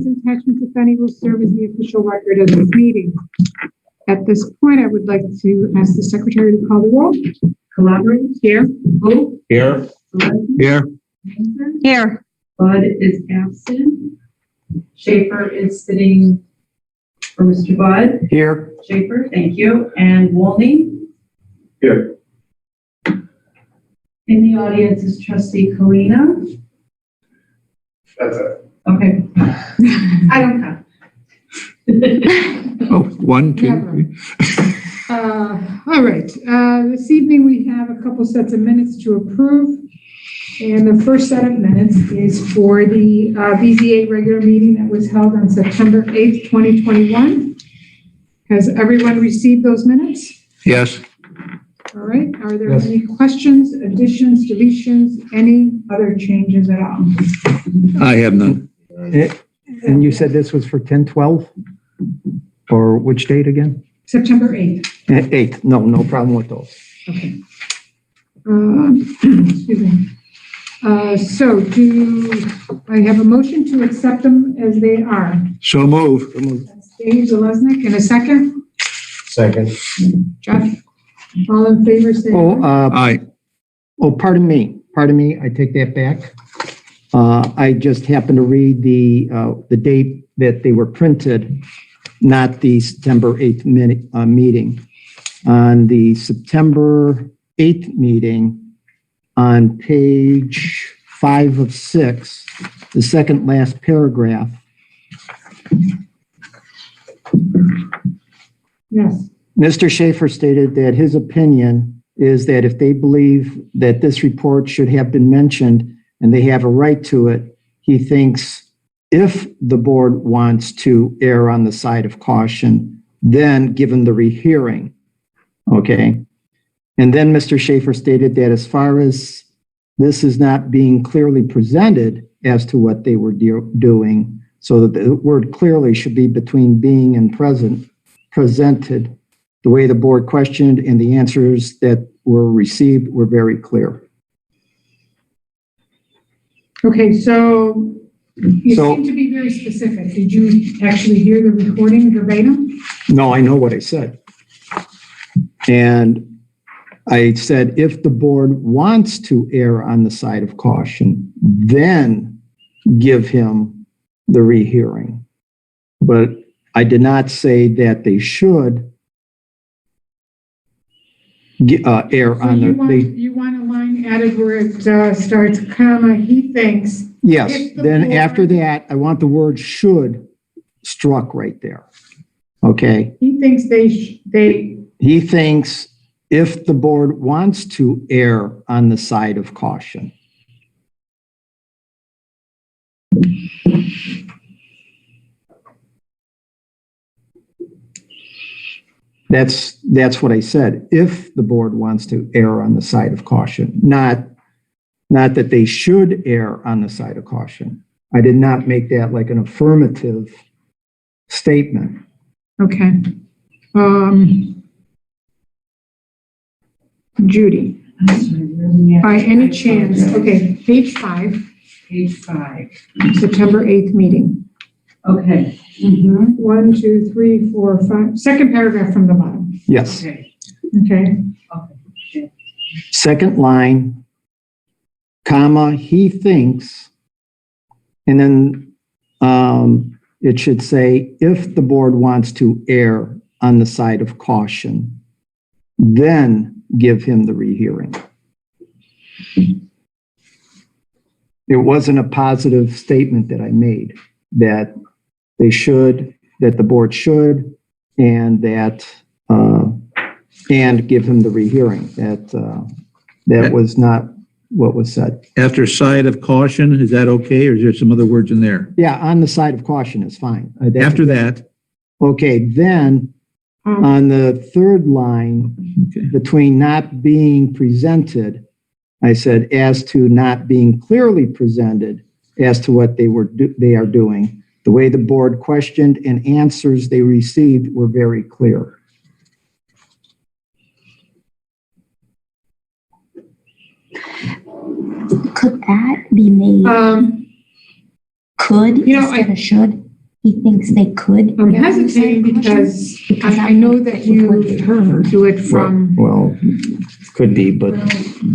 Attachments, if any, will serve as the official record of this meeting. At this point, I would like to ask the secretary to call the roll. Collaborators? Here. Who? Here. Here. Here. Bud is absent. Schaefer is sitting for Mr. Bud. Here. Schaefer, thank you. And Wolney? Here. In the audience is trustee Kalina. That's it. Okay. I don't count. Oh, 1, 2, Never. 3. All right. This evening, we have a couple sets of minutes to approve. And the first set of minutes is for the BZA regular meeting that was held on September 8th, 2021. Has everyone received those minutes? Yes. All right. Are there Yes. any questions, additions, deletions, any other changes at all? I have none. And you said this was for 10/12? Or which date again? September 8th. 8th. No problem with those. Okay. Excuse me. So do I have a motion to accept them as they are? So move. That's Dave Zalesnik, in a second. Second. Jeff, all in favor, say aye. Aye. Pardon me. I take that back. I just happened to read the date that they were printed, not the September 8th meeting. On the September 8th meeting, on page 5 of 6, the second last paragraph. Yes. Mr. Schaefer stated that his opinion is that if they believe that this report should have been mentioned and they have a right to it, he thinks if the board wants to err on the side of caution, then give him the rehearing. Okay. And then Mr. Schaefer stated that as far as this is not being clearly presented as to what they were doing, so that the word clearly should be between being and presented. The way the board questioned and the answers that were received were very clear. Okay, so you So- seem to be very specific. Did you actually hear the recording verbatim? No, I know what I said. And I said, if the board wants to err on the side of caution, then give him the rehearing. But I did not say that they should err So on you want a line added where it starts, comma, he thinks. yes. If the Then board- after that, I want the word should struck right there. Okay. He thinks they, He thinks if the board wants to err on the side of caution. That's what I said. If the board wants to err on the side of caution, not that they should err on the side of caution. I did not make that like an affirmative statement. okay. Judy, by any chance, okay, page 5, Page 5. September 8th meeting. Okay. 1, 2, 3, 4, 5, second paragraph from the bottom. Yes. Okay. Okay. Okay. Second line, comma, he thinks, and then it should say, if the board wants to err on the side of caution, then give him the rehearing. It wasn't a positive statement that I made, that they should, that the board should, and that, and give him the rehearing. That was not what was said. After side of caution, is that okay, or is there some other words in there? Yeah, on the side of caution is fine. After that, Okay, then on the third line, okay, between not being presented, I said, as to not being clearly presented as to what they are doing. The way the board questioned and answers they received were very clear. Could that be made could You know, instead of should? he thinks they could. I'm hesitating because I know that you do it from, Well, could be, but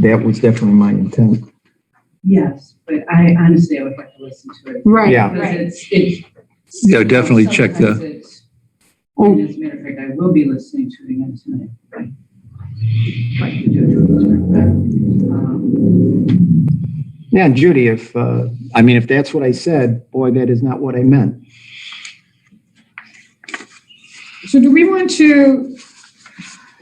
that was definitely my intent. Yes, but I honestly, I would have to listen to it. right, Yeah. Because right. it's. Yeah, definitely check the- sometimes it's- And as a matter of fact, I will be listening to it again tonight. If I can do it. Yeah, Judy, if that's what I said, boy, that is not what I meant. So do we want to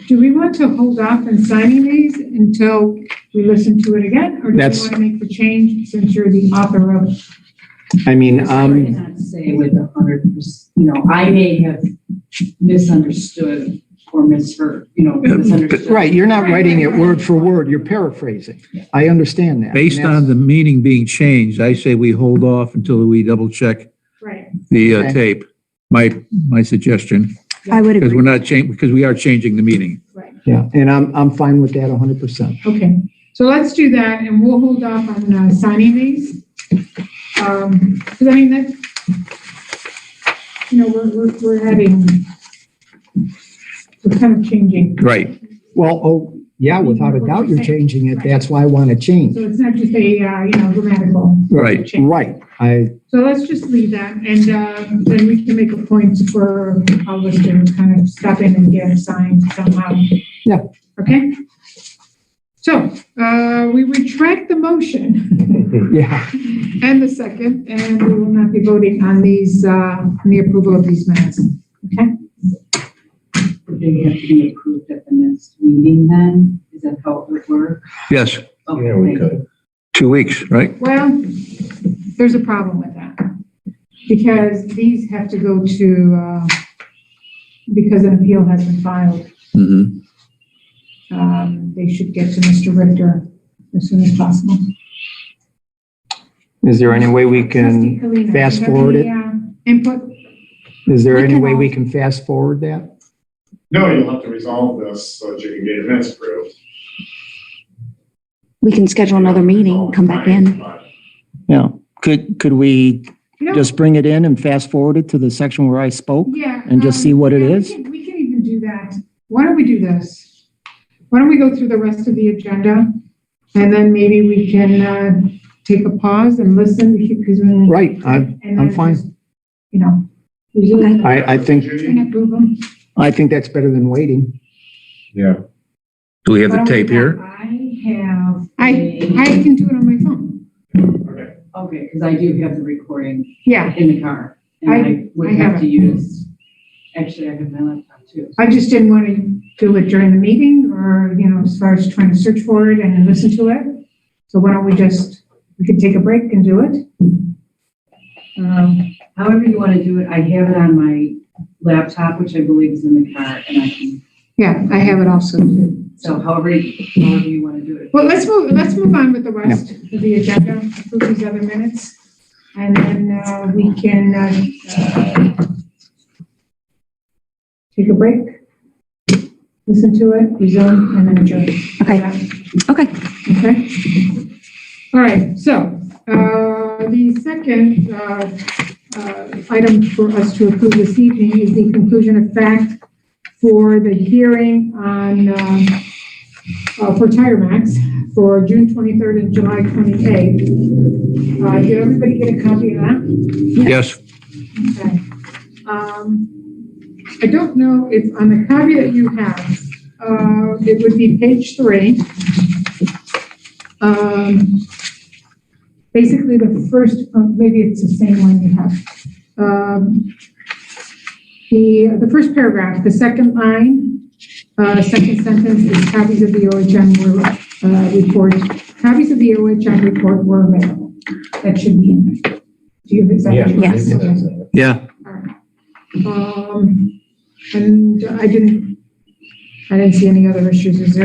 hold off on signing these until we listen to it again? Or do we That's- want to make the change since you're the author of? I mean, I cannot say with 100%, I may have misunderstood or misheard, misunderstood. right, you're not writing it word for word, you're paraphrasing. I understand that. Based on the meaning being changed, I say we hold off until we double check Right. the Okay. tape. My suggestion, I would because agree. because we are changing the meening. Right. Yeah, and I'm fine with that 100%. Okay. So let's do that and we'll hold off on signing these. Because I mean, that, we're kind of changing. Right. Well, yeah, without a doubt, you're changing it. That's why I want to change. So it's not just a, grammatical. Right. change. Right, So let's just leave that and then we can make a point for all of us to kind of stop in and get it signed somehow. Yeah. Okay? So, we retract the motion yeah. and the second, and we will not be voting on these, on the approval of these minutes. Okay? Would they have to be approved at the next meeting then? Is that how it would work? Yes, Yeah, we could. 2 weeks, right? Well, there's a problem with that. Because these have to go to, because an appeal has been filed. Mm-hmm. They should get to Mr. Richter as soon as possible. Is there any way we Trustee can Kalina, do you fast have forward any, it? Input? Is there We any can way we all- can fast forward that? No, you'll have to resolve this so that you can get your minutes approved. We can schedule another meeting, come back in. Yeah. Could we No. just bring it in and fast forward it to the section where I spoke? Yeah. And just see what it yeah, is? We can even do that. Why don't we do this? Why don't we go through the rest of the agenda? And then maybe we can take a pause and listen because we. Right, and I'm then fine. just, resume I think, and approve them. I think that's better than waiting. Yeah. Do we have Why the don't we tape do here? I have. I can do it on my phone. Okay. Okay, because I do have the recording Yeah, in the car. And I would I have have to it. use, actually, I have my laptop too. I just didn't want to do it during the meeting or, as far as trying to search for it and listen to it. So why don't we could take a break and do it? However you want to do it, I have it on my laptop, which I believe is in the car, and I can, Yeah, I have it also. so however you want to do it. Well, let's move on with the rest of the agenda, approve these other minutes. And then we can take a break, listen to it, resume, and then adjourn. Okay. Okay. Okay? All right, so the second item for us to approve this evening is the conclusion of fact for the hearing on, for Tire Max for June 23rd and July 28th. Did everybody get a copy of that? Yes. Okay. I don't know if on the copy that you have, it would be page 3. Basically the first, maybe it's the same one you have. The first paragraph, the second line, second sentence is copies of the OHM report. Copies of the OHM report were available. That should be in there. Do you, is that what you- Yes. Okay. Yeah. All right. And I didn't see any other issues. Does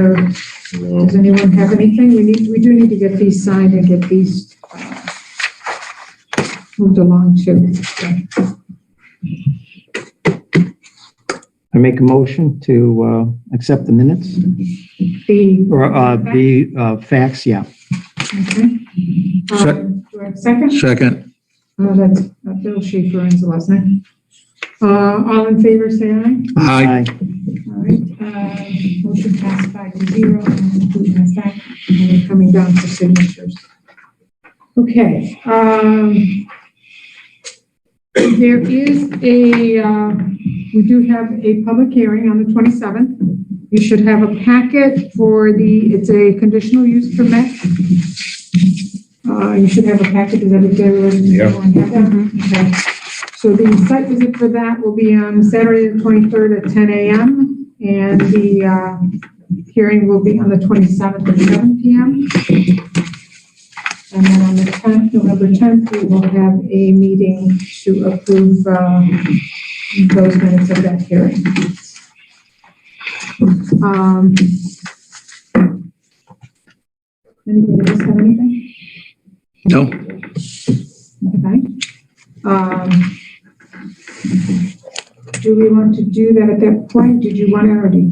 anyone have anything? We do need to get these signed and get these moved along too. I make a motion to accept the minutes or the facts, yeah. Okay. Do I have a second? Second. That's Bill Schaefer and Zelazny. All in favor, say aye. Aye. All right, motion passed 5-0, and including us that, and we're coming down for signatures. Okay, there is we do have a public hearing on the 27th. You should have a packet for it's a conditional use permit. You should have a packet, does everybody Yeah. have that? Okay. So the site visit for that will be on Saturday the 23rd at 10 a.m. and the hearing will be on the 27th at 7 p.m. And then on the 10th, November 10th, we will have a meeting to approve those minutes of that hearing. Anybody else have anything? No. Okay. Do we want to do that at that point? Did you want to already?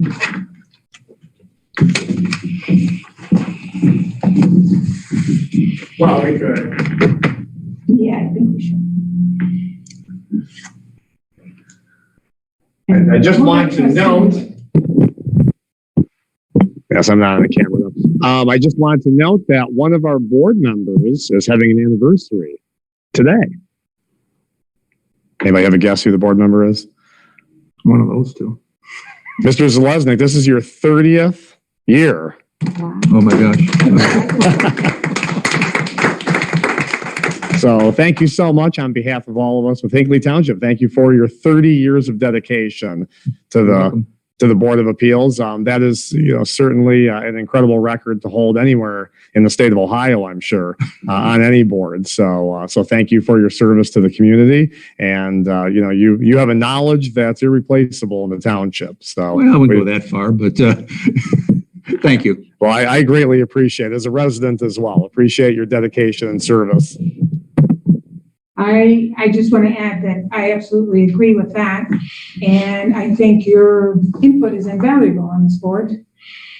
Well, we could. Yeah, I think we should. I just want to note. Yes, I'm not on the camera though. I just wanted to note that one of our board members is having an anniversary today. Anybody have a guess who the board member is? One of those two. Mr. Zelaznik, this is your 30th year. Oh, my gosh. So thank you so much on behalf of all of us with Hinckley Township. Thank you for your 30 years of dedication to the Board of Appeals. That is, certainly an incredible record to hold anywhere in the state of Ohio, I'm sure, on any board. So thank you for your service to the community. And, you have a knowledge that's irreplaceable in the township. So Well, I wouldn't go that far, but thank you. well, I greatly appreciate it as a resident as well. Appreciate your dedication and service. I just want to add that I absolutely agree with that. And I think your input is invaluable on this board.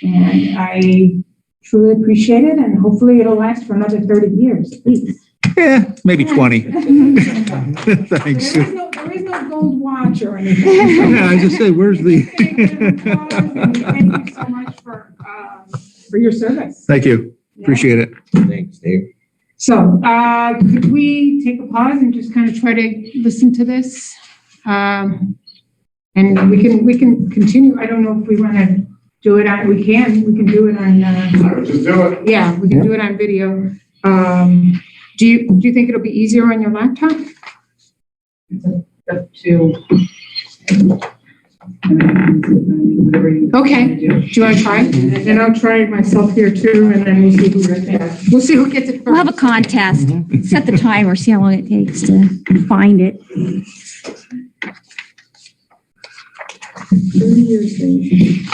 And I truly appreciate it. And hopefully it'll last for another 30 years, at least. Yeah, maybe 20. Thanks. There is no gold watch or anything. Yeah, I just say, where's the? Thank you so much for your service. Thank you. Appreciate it. Thanks, Dave. So, could we take a pause and just kind of try to listen to this? And we can continue. I don't know if we want to do it on, we can do it on, I would just do it. yeah, we can do it on video. Do you think it'll be easier on your laptop? Up to. Whatever you. Okay. Do you want to try? And I'll try it myself here too, and then we'll see who gets it We'll have a first. contest. Set the timer, see how long it takes to find it. 30 years, Dave.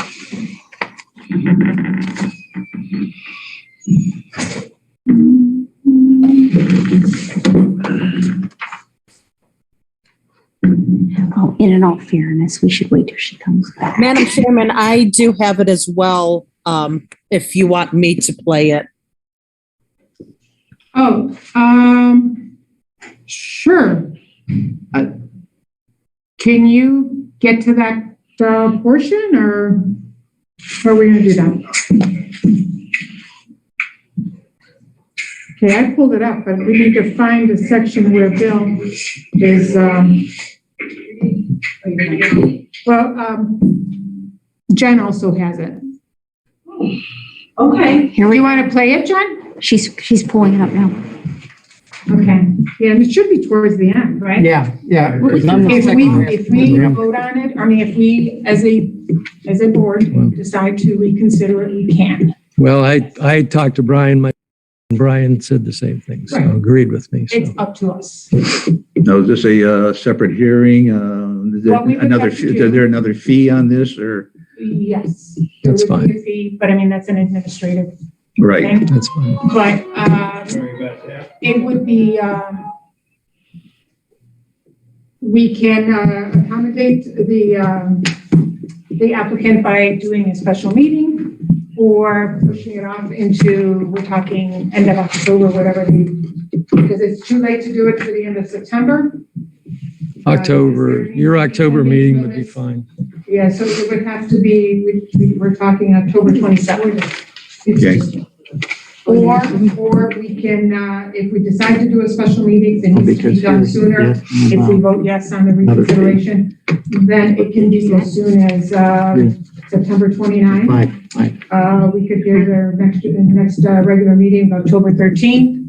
Oh, in all fairness, we should wait till she comes back. Madam Chairman, I do have it as well, if you want me to play it. Oh, sure. Can you get to that portion, or how are we going to do that? Okay, I pulled it up, but we need to find a section where Bill is, Jen also has it. Okay. Here Do we you want to play it, Jen? She's pulling it up now. Okay. Yeah, it should be towards the end, right? Yeah. If we vote on it, I mean, if we, as a board, decide to reconsider it, we can. Well, I talked to Brian, and Brian said the same thing, so Right. agreed with me. So. It's up to us. Now, is this a separate hearing? Is there What we would another, have to is do- there another fee on this or? Yes. That's There would be fine. a fee, but I mean, that's an administrative Right. thing. That's fine. But, it would be, we can accommodate the applicant by doing a special meeting or pushing it off into, we're talking end of October, whatever the Because it's too late to do it for the end of September. October, your October meeting would be fine. Yeah, so it would have to be, we're talking October 27th. Okay. Or we can, if we decide to do a special meeting, it needs to be Because done here's- sooner. yes, If we vote yes on the reconsideration, then it can be as soon as September 29th. Right. We could do their next regular meeting of October 13th,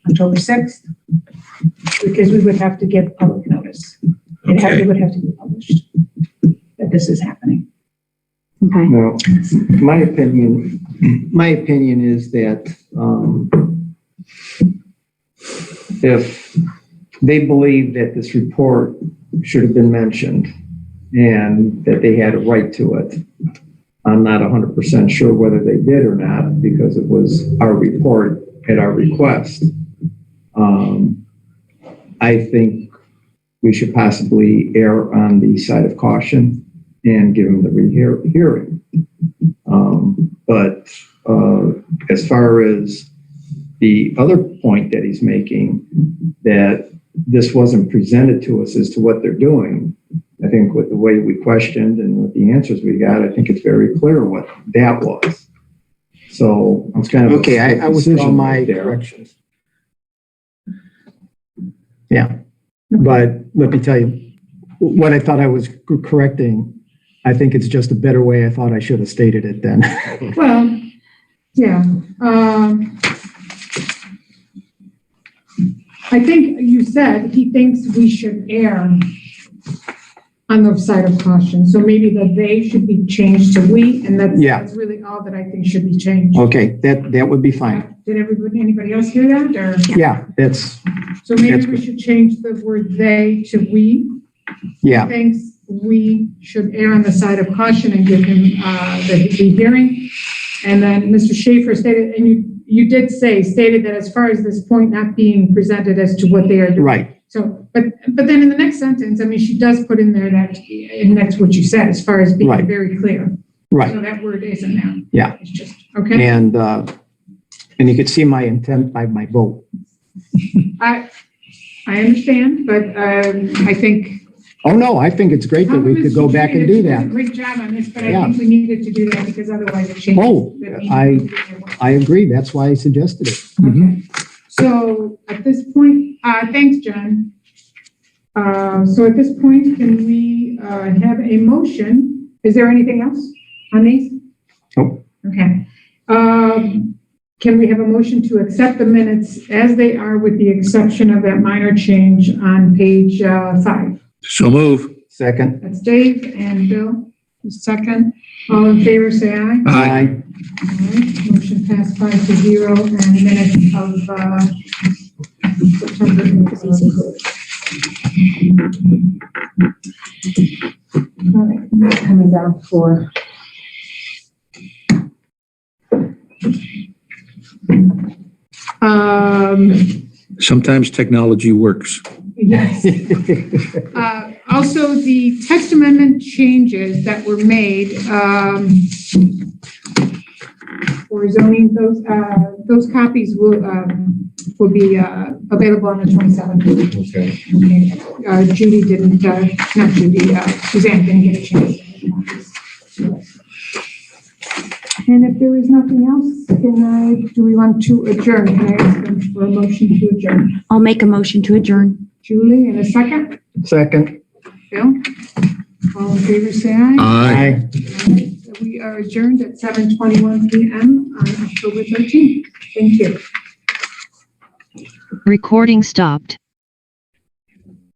October 6th, because we would have to give public notice. Okay. It would have to be published that this is happening. Okay. Now, my opinion is that, if they believe that this report should have been mentioned and that they had a right to it, I'm not 100% sure whether they did or not, because it was our report at our request. I think we should possibly err on the side of caution and give him the rehearing. But as far as the other point that he's making, that this wasn't presented to us as to what they're doing, I think with the way we questioned and with the answers we got, I think it's very clear what that was. So it's kind of Okay, I withdraw decision my right there. corrections. Yeah, but let me tell you, what I thought I was correcting, I think it's just a better way. I thought I should have stated it then. Well, yeah. I think you said he thinks we should err on the side of caution. So maybe the they should be changed to we, and that's really all that I think should be changed. Okay, that would be fine. Did anybody else hear that, or? Yeah, that's, So maybe That's we should change the word they to we. yeah, He thinks we should err on the side of caution and give him the hearing. And then Mr. Schaefer stated, and you did stated that as far as this point not being presented as to what they are doing. right. So, but then in the next sentence, I mean, she does put in there that, and that's what you said, as far as being Right. very clear. Right. So that word isn't there. Yeah. It's just, okay. And you could see my intent by my vote. I understand, but I think. Oh, no, I think it's great that we could go back and do that. Great job on this, but I Yeah. think we needed to do that because otherwise it changes. Oh, the meaning I- of the word. I agree. That's why I suggested it. Okay. So at this point, thanks, John. So at this point, can we have a motion? Is there anything else on these? Nope. Okay. Can we have a motion to accept the minutes as they are with the exception of that minor change on page 5? So move. Second. That's Dave and Bill. The second. All in favor, say aye. Aye. All right, motion passed 5-0 and minutes of September. All right, coming down for. Sometimes technology works. Yes. Also, the text amendment changes that were made, for zoning, those copies will be, available on the 27th. Okay. Okay. Judy didn't, not Judy, Suzanne didn't get a chance. And if there is nothing else, do we want to adjourn? Can I ask them for a motion to adjourn? I'll make a motion to adjourn. Julie, in a second. Second. Bill? All in favor, say aye. Aye. Aye. We are adjourned at 7:21 PM on October 13th. Thank you. Recording stopped.